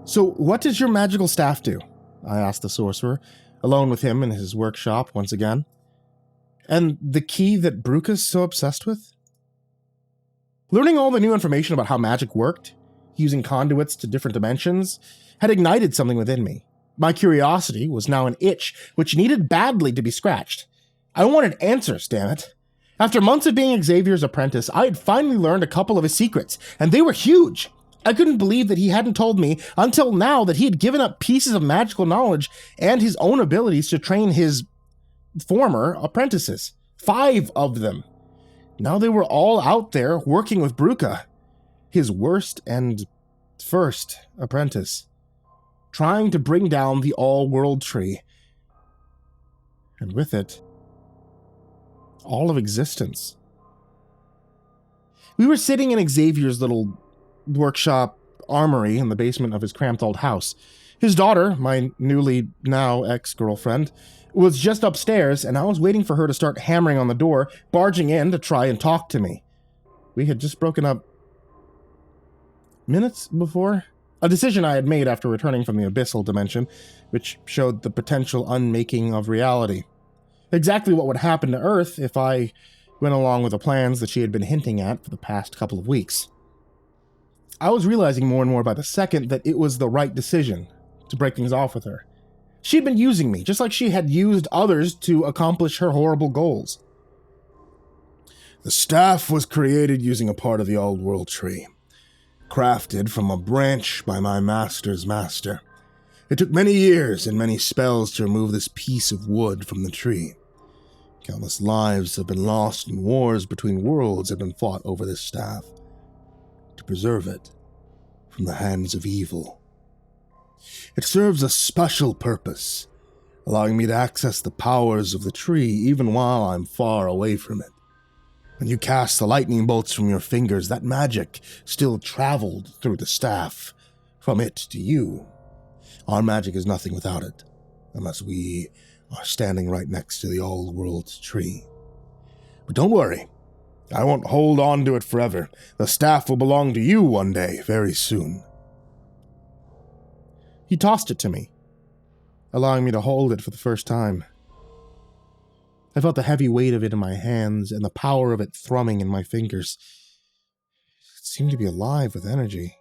So, what does your magical staff do? I asked the sorcerer, alone with him in his workshop once again. And the key that Bruca's so obsessed with? Learning all the new information about how magic worked, using conduits to different dimensions, had ignited something within me. My curiosity was now an itch which needed badly to be scratched. I wanted answers, damn it. After months of being Xavier's apprentice, I had finally learned a couple of his secrets, and they were huge. I couldn't believe that he hadn't told me until now that he had given up pieces of magical knowledge and his own abilities to train his former apprentices. 5 of them. Now they were all out there working with Bruca, his worst and first apprentice, trying to bring down the all-world tree. And with it, all of existence. We were sitting in Xavier's little workshop armory in the basement of his cramped old house. His daughter, my newly now ex-girlfriend, was just upstairs, and I was waiting for her to start hammering on the door, barging in to try and talk to me. We had just broken up minutes before. A decision I had made after returning from the abyssal dimension, which showed the potential unmaking of reality. Exactly what would happen to Earth if I went along with the plans that she had been hinting at for the past couple of weeks. I was realizing more and more by the second that it was the right decision to break things off with her. She'd been using me, just like she had used others to accomplish her horrible goals. The staff was created using a part of the old world tree, crafted from a branch by my master's master. It took many years and many spells to remove this piece of wood from the tree. Countless lives have been lost and wars between worlds have been fought over this staff to preserve it from the hands of evil. It serves a special purpose, allowing me to access the powers of the tree even while I'm far away from it. When you cast the lightning bolts from your fingers, that magic still traveled through the staff, from it to you. Our magic is nothing without it, unless we are standing right next to the old world tree. But don't worry, I won't hold on to it forever. The staff will belong to you one day, very soon. He tossed it to me, allowing me to hold it for the first time. I felt the heavy weight of it in my hands and the power of it thrumming in my fingers. It seemed to be alive with energy.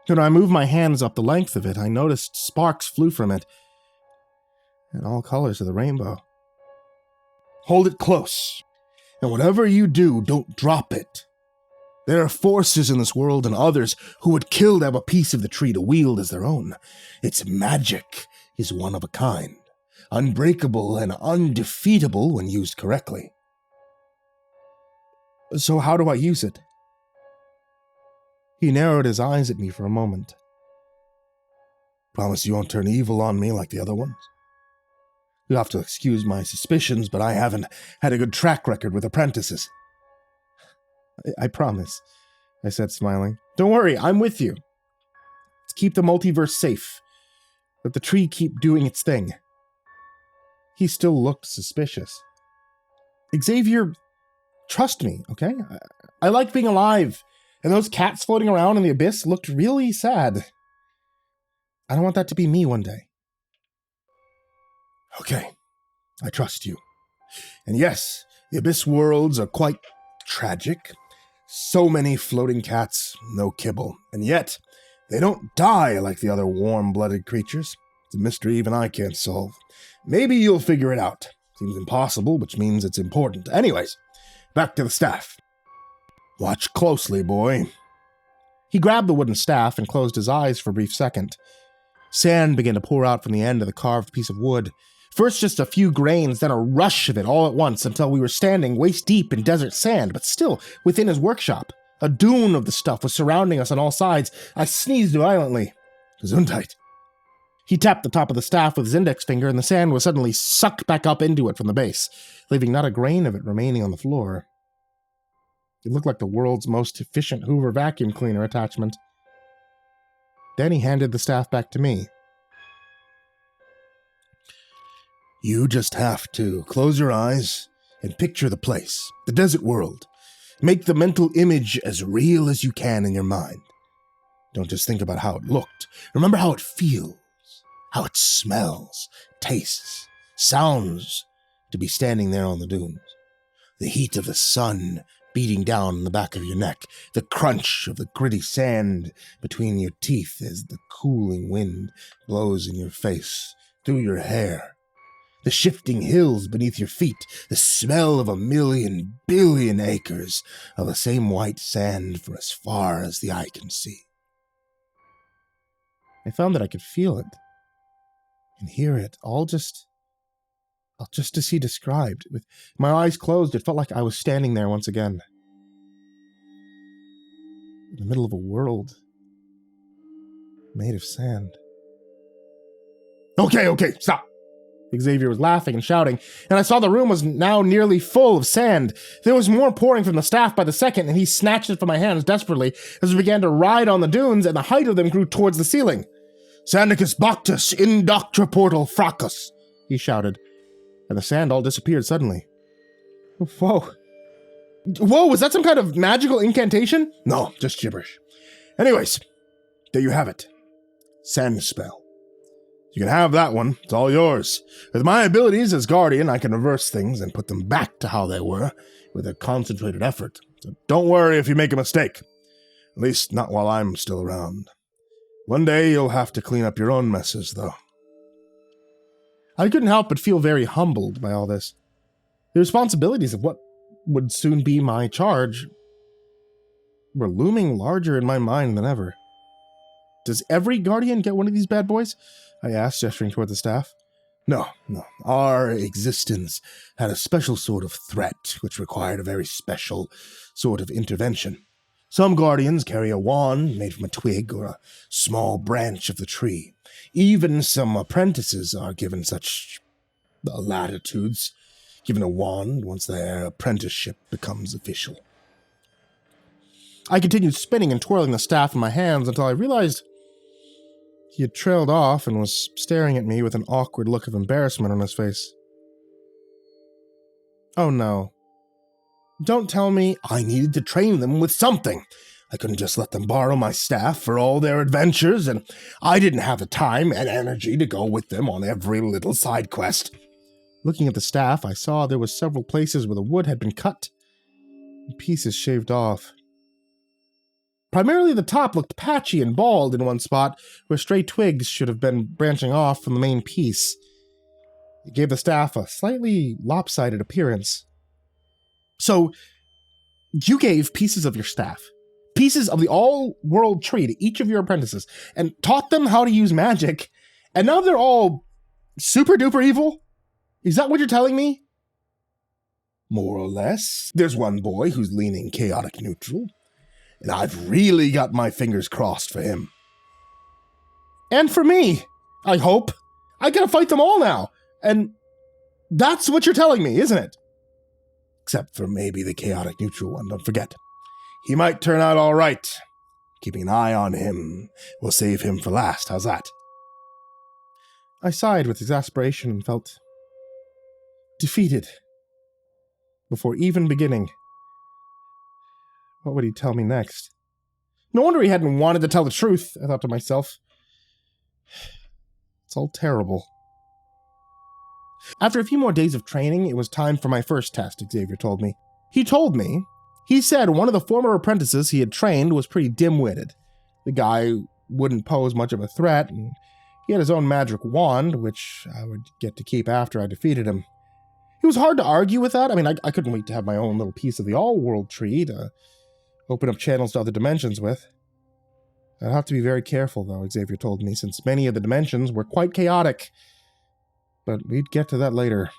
When I moved my hands up the length of it, I noticed sparks flew from it, in all colors of the rainbow. Hold it close, and whatever you do, don't drop it. There are forces in this world and others who would kill to have a piece of the tree to wield as their own. Its magic is one of a kind, unbreakable and undefeatable when used correctly. So how do I use it? He narrowed his eyes at me for a moment. Promise you won't turn evil on me like the other ones? You'll have to excuse my suspicions, but I haven't had a good track record with apprentices. I promise, I said, smiling. Don't worry, I'm with you. Let's keep the multiverse safe. Let the tree keep doing its thing. He still looked suspicious. Xavier, trust me, okay? I like being alive, and those cats floating around in the abyss looked really sad. I don't want that to be me one day. Okay, I trust you. And yes, the abyss worlds are quite tragic. So many floating cats, no kibble. And yet, they don't die like the other warm-blooded creatures. It's a mystery even I can't solve. Maybe you'll figure it out. Seems impossible, which means it's important. Anyways, back to the staff. Watch closely, boy. He grabbed the wooden staff and closed his eyes for a brief second. Sand began to pour out from the end of the carved piece of wood. First just a few grains, then a rush of it all at once until we were standing waist-deep in desert sand, but still within his workshop. A dune of the stuff was surrounding us on all sides. I sneezed violently. Gesundheit. He tapped the top of the staff with his index finger, and the sand was suddenly sucked back up into it from the base, leaving not a grain of it remaining on the floor. It looked like the world's most efficient Hoover vacuum cleaner attachment. Then he handed the staff back to me. You just have to close your eyes and picture the place, the desert world. Make the mental image as real as you can in your mind. Don't just think about how it looked. Remember how it feels, how it smells, tastes, sounds to be standing there on the dunes. The heat of the sun beating down on the back of your neck, the crunch of the gritty sand between your teeth as the cooling wind blows in your face, through your hair, the shifting hills beneath your feet, the smell of 1,000,000 billion acres of the same white sand for as far as the eye can see. I found that I could feel it and hear it, all just as he described. With my eyes closed, it felt like I was standing there once again, in the middle of a world made of sand. Okay, stop. Xavier was laughing and shouting, and I saw the room was now nearly full of sand. There was more pouring from the staff by the second, and he snatched it from my hands desperately as we began to ride on the dunes, and the height of them grew towards the ceiling. Sandicus Bactus, Indoctra Portal Fracus, he shouted, and the sand all disappeared suddenly. Whoa, was that some kind of magical incantation? No, just gibberish. Anyways, there you have it. Sand spell. You can have that one. It's all yours. With my abilities as Guardian, I can reverse things and put them back to how they were with a concentrated effort. So don't worry if you make a mistake. At least not while I'm still around. One day you'll have to clean up your own messes, though. I couldn't help but feel very humbled by all this. The responsibilities of what would soon be my charge were looming larger in my mind than ever. Does every Guardian get one of these bad boys? I asked, gesturing toward the staff. No. Our existence had a special sort of threat, which required a very special sort of intervention. Some Guardians carry a wand made from a twig or a small branch of the tree. Even some apprentices are given such latitudes, given a wand once their apprenticeship becomes official. I continued spinning and twirling the staff in my hands until I realized he had trailed off and was staring at me with an awkward look of embarrassment on his face. Oh no. Don't tell me I needed to train them with something. I couldn't just let them borrow my staff for all their adventures, and I didn't have the time and energy to go with them on every little side quest. Looking at the staff, I saw there were several places where the wood had been cut and pieces shaved off. Primarily the top looked patchy and bald in one spot, where stray twigs should have been branching off from the main piece. It gave the staff a slightly lopsided appearance. So, you gave pieces of your staff, pieces of the all-world tree to each of your apprentices, and taught them how to use magic, and now they're all super-duper evil? Is that what you're telling me? More or less. There's one boy who's leaning chaotic neutral, and I've really got my fingers crossed for him. And for me, I hope. I gotta fight them all now, and that's what you're telling me, isn't it? Except for maybe the chaotic neutral one, don't forget. He might turn out all right. Keeping an eye on him will save him for last, how's that? I sighed with exasperation and felt defeated. Before even beginning, what would he tell me next? No wonder he hadn't wanted to tell the truth, I thought to myself. It's all terrible. After a few more days of training, it was time for my first test, Xavier told me. He said one of the former apprentices he had trained was pretty dim-witted. The guy wouldn't pose much of a threat, and he had his own magic wand, which I would get to keep after I defeated him. It was hard to argue with that. I mean, I couldn't wait to have my own little piece of the all-world tree to open up channels to other dimensions with. I'd have to be very careful, though, Xavier told me, since many of the dimensions were quite chaotic. But we'd get to that later.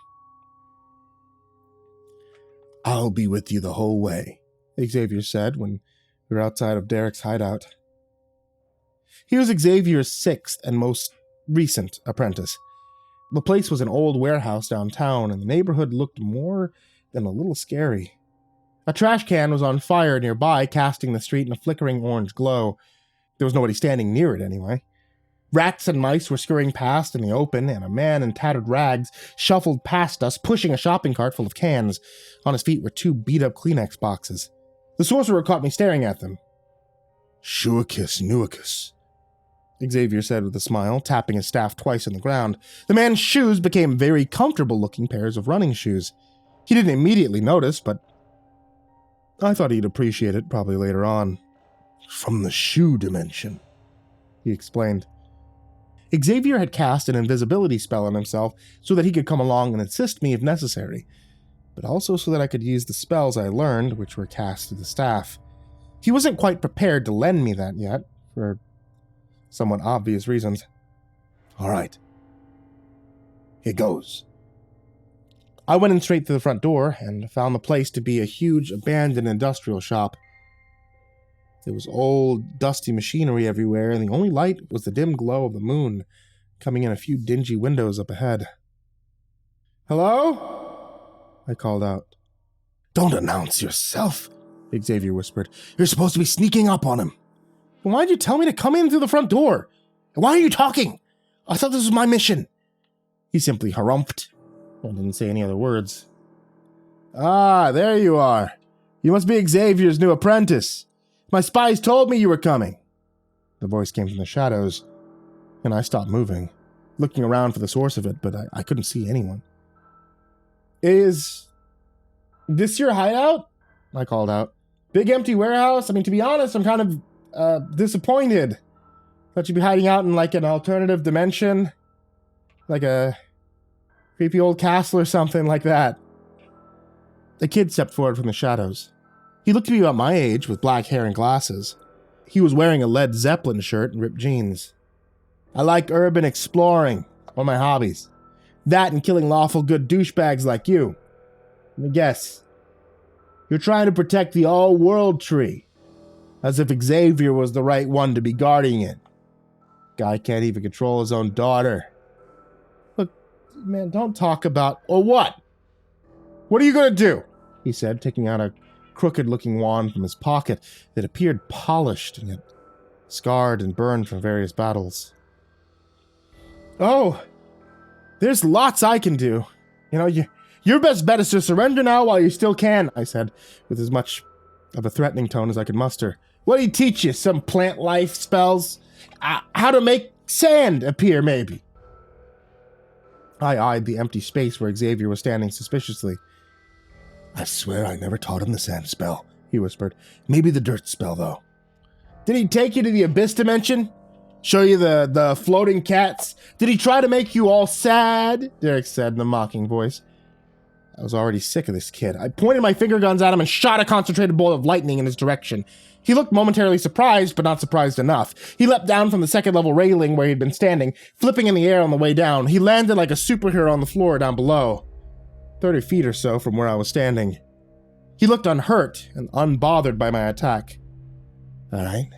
I'll be with you the whole way, Xavier said when we were outside of Derek's hideout. He was Xavier's sixth and most recent apprentice. The place was an old warehouse downtown, and the neighborhood looked more than a little scary. A trash can was on fire nearby, casting the street in a flickering orange glow. There was nobody standing near it, anyway. Rats and mice were scurrying past in the open, and a man in tattered rags shuffled past us, pushing a shopping cart full of cans. On his feet were two beat-up Kleenex boxes. The sorcerer caught me staring at them. Shuicus nuicus. Xavier said with a smile, tapping his staff twice on the ground. The man's shoes became very comfortable-looking pairs of running shoes. He didn't immediately notice, but I thought he'd appreciate it probably later on. From the shoe dimension, he explained. Xavier had cast an invisibility spell on himself so that he could come along and assist me if necessary, but also so that I could use the spells I learned, which were cast through the staff. He wasn't quite prepared to lend me that yet, for somewhat obvious reasons. All right. Here goes. I went in straight through the front door and found the place to be a huge abandoned industrial shop. There was old, dusty machinery everywhere, and the only light was the dim glow of the moon coming in a few dingy windows up ahead. "Hello?" I called out. Don't announce yourself, Xavier whispered. You're supposed to be sneaking up on him. "Well, why'd you tell me to come in through the front door? And why are you talking? I thought this was my mission." He simply harumphed and didn't say any other words. "Ah, there you are. You must be Xavier's new apprentice. My spies told me you were coming." The voice came from the shadows, and I stopped moving, looking around for the source of it, but I couldn't see anyone. "Is this your hideout?" I called out. "Big empty warehouse? I mean, to be honest, I'm kind of disappointed. Thought you'd be hiding out in like an alternative dimension, like a creepy old castle or something like that." The kid stepped forward from the shadows. He looked to be about my age, with black hair and glasses. He was wearing a Led Zeppelin shirt and ripped jeans. "I like urban exploring, one of my hobbies. That and killing lawful good douchebags like you. Let me guess. You're trying to protect the all-world tree, as if Xavier was the right one to be guarding it. Guy can't even control his own daughter. Look, man, don't talk about... Or what? What are you going to do?" he said, taking out a crooked-looking wand from his pocket that appeared polished and yet scarred and burned from various battles. "Oh, there's lots I can do. You know, your best bet is to surrender now while you still can," I said, with as much of a threatening tone as I could muster. "What did he teach you? Some plant life spells? How to make sand appear, maybe?" I eyed the empty space where Xavier was standing suspiciously. "I swear I never taught him the sand spell," he whispered. "Maybe the dirt spell, though." "Did he take you to the abyss dimension? Show you the floating cats? Did he try to make you all sad?" Derek said in a mocking voice. I was already sick of this kid. I pointed my finger guns at him and shot a concentrated bolt of lightning in his direction. He looked momentarily surprised, but not surprised enough. He leapt down from the second-level railing where he'd been standing, flipping in the air on the way down. He landed like a superhero on the floor down below, 30 feet or so from where I was standing. He looked unhurt and unbothered by my attack. "All right.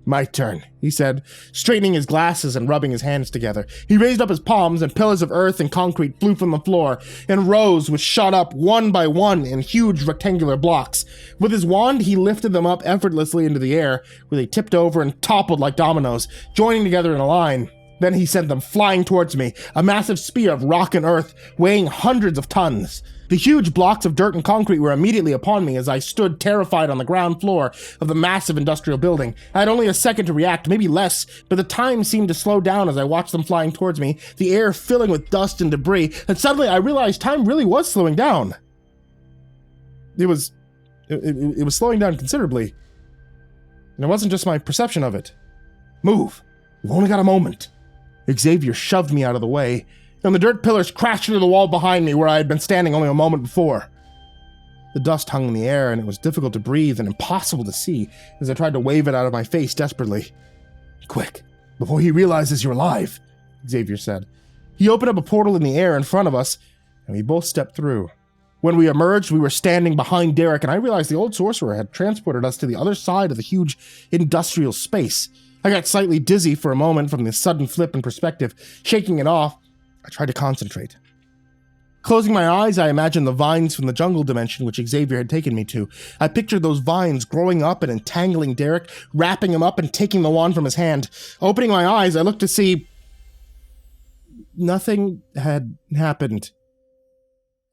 My turn," he said, straightening his glasses and rubbing his hands together. He raised up his palms, and pillars of earth and concrete flew from the floor in rows which shot up one by one in huge rectangular blocks. With his wand, he lifted them up effortlessly into the air, where they tipped over and toppled like dominoes, joining together in a line. Then he sent them flying towards me, a massive spear of rock and earth, weighing hundreds of tons. The huge blocks of dirt and concrete were immediately upon me as I stood terrified on the ground floor of the massive industrial building. I had only a second to react, maybe less, but the time seemed to slow down as I watched them flying towards me, the air filling with dust and debris, and suddenly I realized time really was slowing down. It was slowing down considerably, and it wasn't just my perception of it. "Move! We've only got a moment." Xavier shoved me out of the way, and the dirt pillars crashed into the wall behind me where I had been standing only a moment before. The dust hung in the air, and it was difficult to breathe and impossible to see as I tried to wave it out of my face desperately. "Quick, before he realizes you're alive," Xavier said. He opened up a portal in the air in front of us, and we both stepped through. When we emerged, we were standing behind Derek, and I realized the old sorcerer had transported us to the other side of the huge industrial space. I got slightly dizzy for a moment from the sudden flip in perspective. Shaking it off, I tried to concentrate. Closing my eyes, I imagined the vines from the jungle dimension which Xavier had taken me to. I pictured those vines growing up and entangling Derek, wrapping him up and taking the wand from his hand. Opening my eyes, I looked to see... Nothing had happened.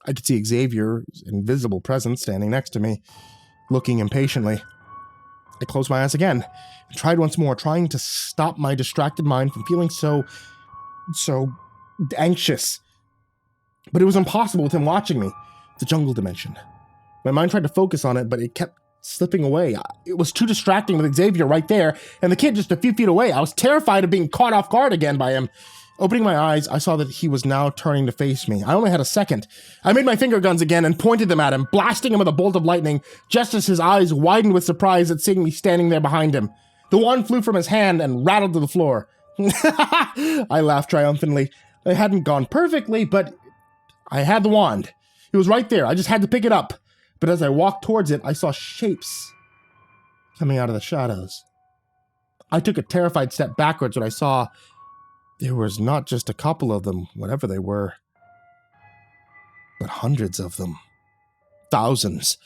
I could see Xavier's invisible presence standing next to me, looking impatiently. I closed my eyes again and tried once more, trying to stop my distracted mind from feeling so anxious. But it was impossible with him watching me. The jungle dimension. My mind tried to focus on it, but it kept slipping away. It was too distracting with Xavier right there, and the kid just a few feet away. I was terrified of being caught off guard again by him. Opening my eyes, I saw that he was now turning to face me. I only had a second. I made my finger guns again and pointed them at him, blasting him with a bolt of lightning, just as his eyes widened with surprise at seeing me standing there behind him. The wand flew from his hand and rattled to the floor. I laughed triumphantly. It hadn't gone perfectly, but I had the wand. It was right there. I just had to pick it up. But as I walked towards it, I saw shapes coming out of the shadows. I took a terrified step backwards when I saw there was not just a couple of them, whatever they were, but hundreds of them. Thousands.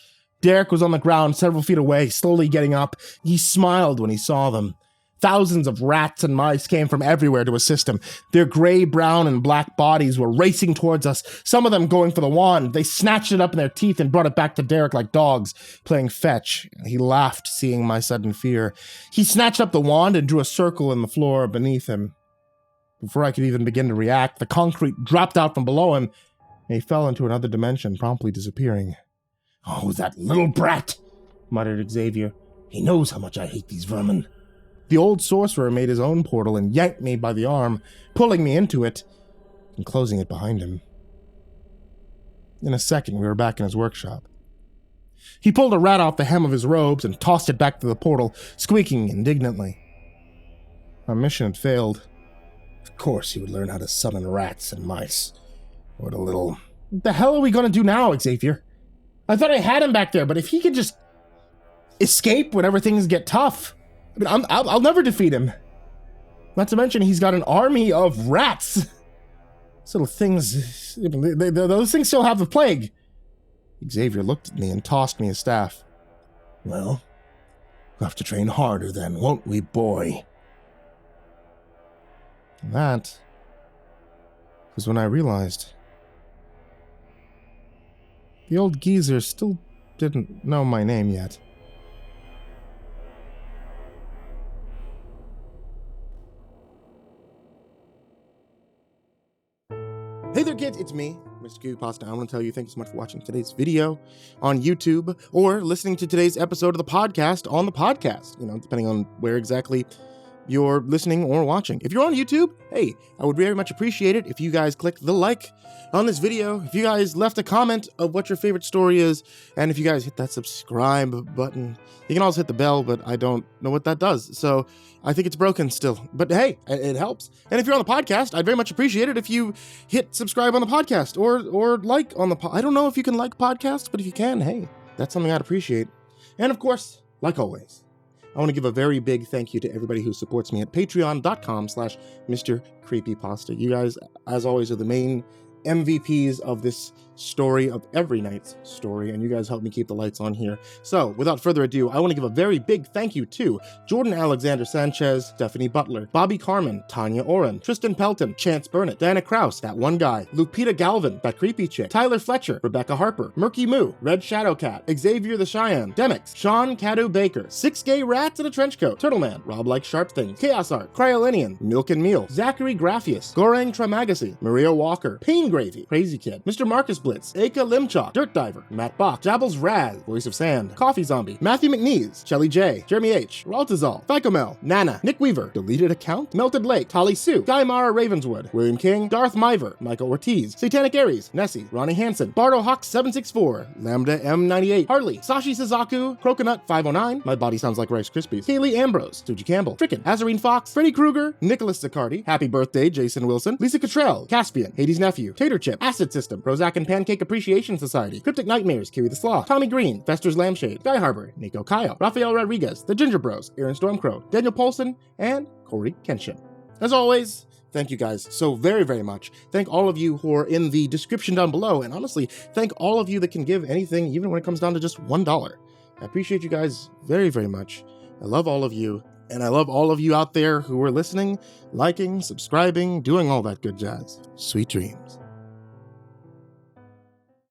Derek was on the ground several feet away, slowly getting up. He smiled when he saw them. Thousands of rats and mice came from everywhere to assist him. Their gray, brown, and black bodies were racing towards us, some of them going for the wand. They snatched it up in their teeth and brought it back to Derek like dogs, playing fetch. He laughed, seeing my sudden fear. He snatched up the wand and drew a circle in the floor beneath him. Before I could even begin to react, the concrete dropped out from below him, and he fell into another dimension, promptly disappearing. "Oh, that little brat," muttered Xavier. "He knows how much I hate these vermin." The old sorcerer made his own portal and yanked me by the arm, pulling me into it and closing it behind him. In a second, we were back in his workshop. He pulled a rat off the hem of his robes and tossed it back to the portal, squeaking indignantly. Our mission had failed. Of course he would learn how to summon rats and mice. What a little... What the hell are we going to do now, Xavier? I thought I had him back there, but if he could just escape whenever things get tough... I mean, I'll never defeat him. Not to mention, he's got an army of rats. These little things, those things still have the plague. Xavier looked at me and tossed me his staff. "Well, we'll have to train harder then, won't we, boy?" And that was when I realized the old geezer still didn't know my name yet. Hey there kids, it's me, MrCreepyPasta. I want to tell you thanks so much for watching today's video on YouTube or listening to today's episode of the podcast on the podcast, depending on where exactly you're listening or watching. If you're on YouTube, hey, I would very much appreciate it if you guys clicked the like on this video, if you guys left a comment of what your favorite story is, and if you guys hit that subscribe button. You can also hit the bell, but I don't know what that does, so I think it's broken still. But hey, it helps. And if you're on the podcast, I'd very much appreciate it if you hit subscribe on the podcast or like on the I don't know if you can like podcasts, but if you can, hey, that's something I'd appreciate. And of course, like always, I want to give a very big thank you to everybody who supports me at patreon.com/MrCreepyPasta. You guys, as always, are the main MVPs of this story, of every night's story, and you guys help me keep the lights on here. So, without further ado, I want to give a very big thank you to Jordan Alexander Sanchez, Stephanie Butler, Bobby Karman, Tonya Oran, Tristain Pelton, Chance Burnett, Diana Kraus, That One Guy, Lupita Galvan, That Creepy Chick, Tyler Fletcher, Rebecca Harper, MerkyMoo, Red Shadowcat, Xavier the Cheyenne, Demyx, Shawn, Cadieu-baker, 6 Gay Rats in a Trench Coat, Turtleman, Rob Like Sharp Things, KhaosArts, Kryolinian, Milk and Miel, Zachary Graphius, Gorang Tramagasi, Maria Walker, Pain Gravy, Crazy Kid, Mr. Marcus Blitz, Aka Limchalk, Dirt Diver, Matt Bach, Jabbles Raz, Voice of Sand, Coffee Zombie, Matthew McNeese, Shelly J, Jeremy H, Raltazal, Phicomel, Nana, Nick Weaver, Deleted Account, Melted Lake, Tolly Sue, Guy Mara Ravenswood, William King, Darth Miver, Michael Ortiz, Satanic Aries, Nessie, Ronnie Hansen, Bardo Hawk 764, Lambda M98, Harley, Sashi Suzaku, Croconut 509, My Body Sounds Like Rice Krispies, Kaylee Ambrose, Suji Campbell, Frickin', Azarine Fox, Freddy Krueger, Nicholas Zaccardi, Happy Birthday Jason Wilson, Lisa Cottrell, Caspian, Hades Nephew, Tater Chip, Acid System, Prozac and Pancake Appreciation Society, Cryptic Nightmares, Kiwi the Sloth, Tommy Green, Fester's Lampshade, Guy Harbor, Nico Kyle, Rafael Rodriguez, The Ginger Bros, Aaron Stormcrow, Daniel Polson, and Corey Kenshin. As always, thank you guys so very, very much. Thank all of you who are in the description down below, and honestly, thank all of you that can give anything, even when it comes down to just $1. I appreciate you guys very, very much. I love all of you, and I love all of you out there who are listening, liking, subscribing, doing all that good jazz. Sweet dreams.